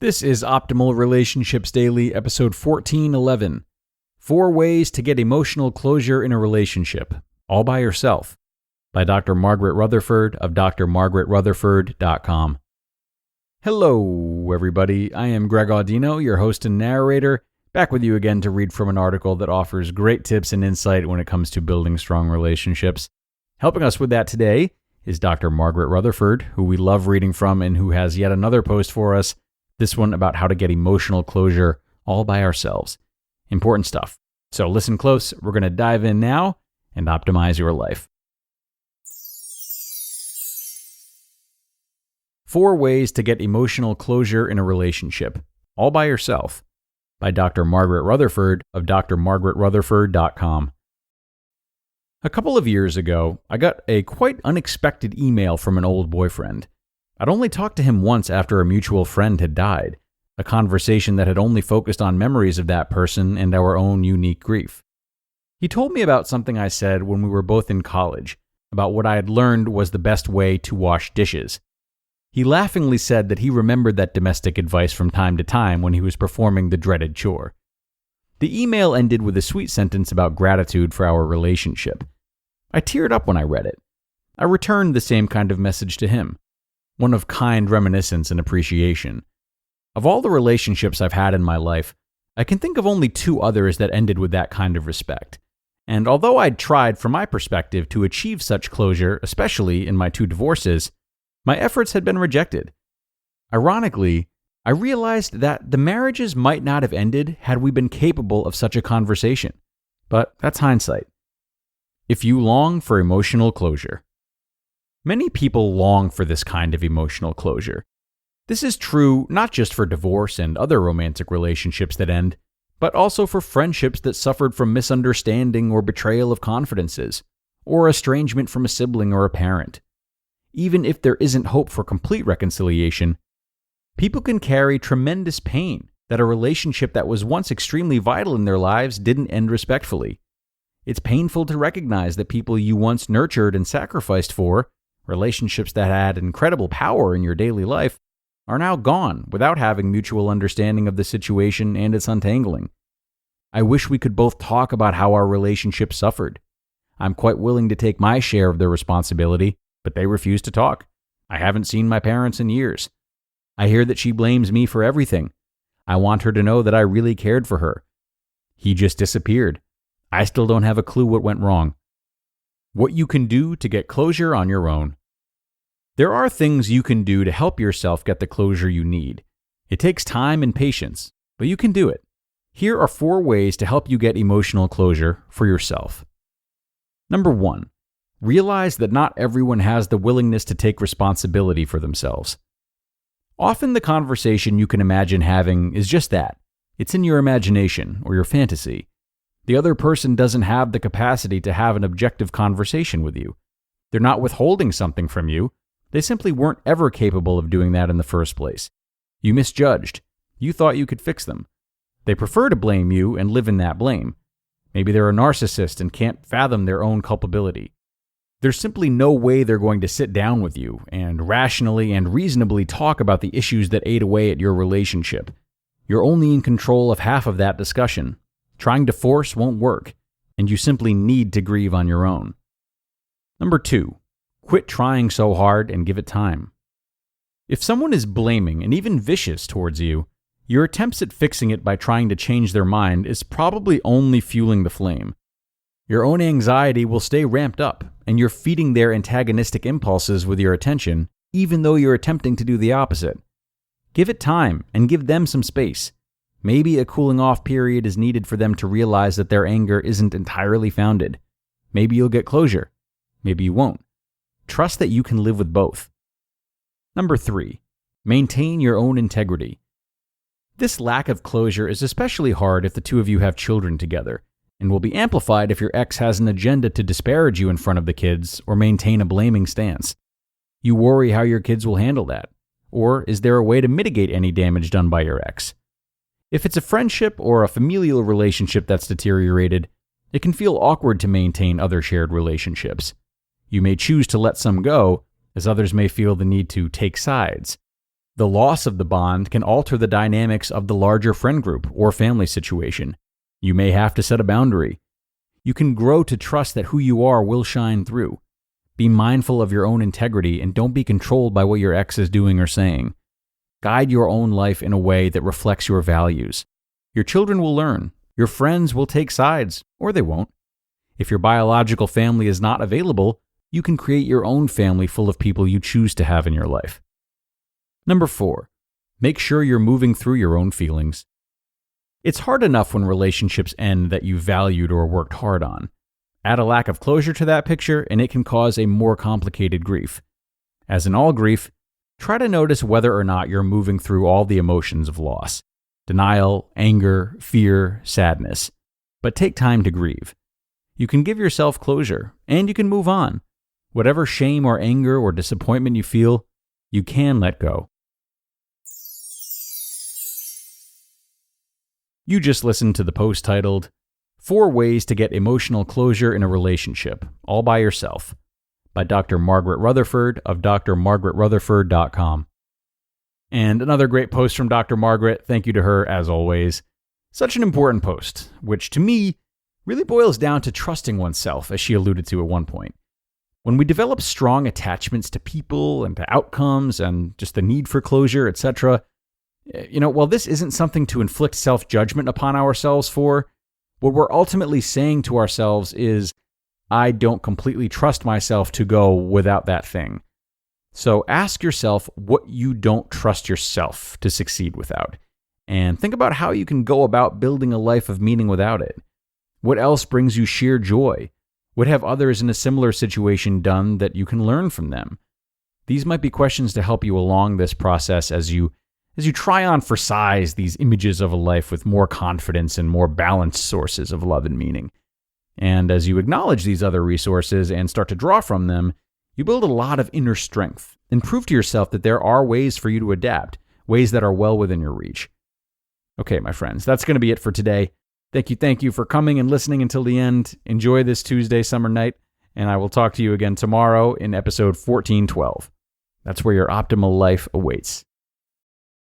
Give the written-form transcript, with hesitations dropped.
This is Optimal Relationships Daily, episode 1411. 4 Ways to Get Emotional Closure in a Relationship, All by Yourself, by Dr. Margaret Rutherford of drmargaretrutherford.com. Hello, everybody. I am Greg Audino, your host and narrator, back with you again to read from an article that offers great tips and insight when it comes to building strong relationships. Helping us with that today is Dr. Margaret Rutherford, who we love reading from and who has yet another post for us, this one about how to get emotional closure all by ourselves. Important stuff. So listen close. We're going to dive in now and optimize your life. 4 Ways to Get Emotional Closure in a Relationship, All by Yourself, by Dr. Margaret Rutherford of drmargaretrutherford.com. A couple of years ago, I got a quite unexpected email from an old boyfriend. I'd only talked to him once after a mutual friend had died, a conversation that had only focused on memories of that person and our own unique grief. He told me about something I said when we were both in college, about what I had learned was the best way to wash dishes. He laughingly said that he remembered that domestic advice from time to time when he was performing the dreaded chore. The email ended with a sweet sentence about gratitude for our relationship. I teared up when I read it. I returned the same kind of message to him, one of kind reminiscence and appreciation. Of all the relationships I've had in my life, I can think of only 2 others that ended with that kind of respect. And although I'd tried from my perspective to achieve such closure, especially in my 2 divorces, my efforts had been rejected. Ironically, I realized that the marriages might not have ended had we been capable of such a conversation. But that's hindsight. If you long for emotional closure. Many people long for this kind of emotional closure. This is true not just for divorce and other romantic relationships that end, but also for friendships that suffered from misunderstanding or betrayal of confidences, or estrangement from a sibling or a parent. Even if there isn't hope for complete reconciliation, people can carry tremendous pain that a relationship that was once extremely vital in their lives didn't end respectfully. It's painful to recognize that people you once nurtured and sacrificed for, relationships that had incredible power in your daily life, are now gone without having mutual understanding of the situation and its untangling. I wish we could both talk about how our relationship suffered. I'm quite willing to take my share of the responsibility, but they refuse to talk. I haven't seen my parents in years. I hear that she blames me for everything. I want her to know that I really cared for her. He just disappeared. I still don't have a clue what went wrong. What you can do to get closure on your own. There are things you can do to help yourself get the closure you need. It takes time and patience, but you can do it. Here are 4 ways to help you get emotional closure for yourself. Number 1, realize that not everyone has the willingness to take responsibility for themselves. Often the conversation you can imagine having is just that. It's in your imagination or your fantasy. The other person doesn't have the capacity to have an objective conversation with you. They're not withholding something from you. They simply weren't ever capable of doing that in the first place. You misjudged. You thought you could fix them. They prefer to blame you and live in that blame. Maybe they're a narcissist and can't fathom their own culpability. There's simply no way they're going to sit down with you and rationally and reasonably talk about the issues that ate away at your relationship. You're only in control of half of that discussion. Trying to force won't work, and you simply need to grieve on your own. Number 2, quit trying so hard and give it time. If someone is blaming and even vicious towards you, your attempts at fixing it by trying to change their mind is probably only fueling the flame. Your own anxiety will stay ramped up, and you're feeding their antagonistic impulses with your attention, even though you're attempting to do the opposite. Give it time and give them some space. Maybe a cooling off period is needed for them to realize that their anger isn't entirely founded. Maybe you'll get closure. Maybe you won't. Trust that you can live with both. Number 3, maintain your own integrity. This lack of closure is especially hard if the 2 of you have children together, and will be amplified if your ex has an agenda to disparage you in front of the kids or maintain a blaming stance. You worry how your kids will handle that. Or is there a way to mitigate any damage done by your ex? If it's a friendship or a familial relationship that's deteriorated, it can feel awkward to maintain other shared relationships. You may choose to let some go, as others may feel the need to take sides. The loss of the bond can alter the dynamics of the larger friend group or family situation. You may have to set a boundary. You can grow to trust that who you are will shine through. Be mindful of your own integrity and don't be controlled by what your ex is doing or saying. Guide your own life in a way that reflects your values. Your children will learn. Your friends will take sides, or they won't. If your biological family is not available, you can create your own family full of people you choose to have in your life. Number 4, make sure you're moving through your own feelings. It's hard enough when relationships end that you valued or worked hard on. Add a lack of closure to that picture, and it can cause a more complicated grief. As in all grief, try to notice whether or not you're moving through all the emotions of loss: denial, anger, fear, sadness. But take time to grieve. You can give yourself closure, and you can move on. Whatever shame or anger or disappointment you feel, you can let go. You just listened to the post titled, 4 Ways to Get Emotional Closure in a Relationship, All by Yourself, by Dr. Margaret Rutherford of drmargaretrutherford.com. And another great post from Dr. Margaret. Thank you to her, as always. Such an important post, which to me really boils down to trusting oneself, as she alluded to at one point. When we develop strong attachments to people and to outcomes and just the need for closure, etc., while this isn't something to inflict self-judgment upon ourselves for, what we're ultimately saying to ourselves is, I don't completely trust myself to go without that thing. So ask yourself what you don't trust yourself to succeed without, and think about how you can go about building a life of meaning without it. What else brings you sheer joy? What have others in a similar situation done that you can learn from them? These might be questions to help you along this process as you try on for size these images of a life with more confidence and more balanced sources of love and meaning. And as you acknowledge these other resources and start to draw from them, you build a lot of inner strength and prove to yourself that there are ways for you to adapt, ways that are well within your reach. Okay, my friends, that's going to be it for today. Thank you for coming and listening until the end. Enjoy this Tuesday summer night, and I will talk to you again tomorrow in episode 1412. That's where your optimal life awaits.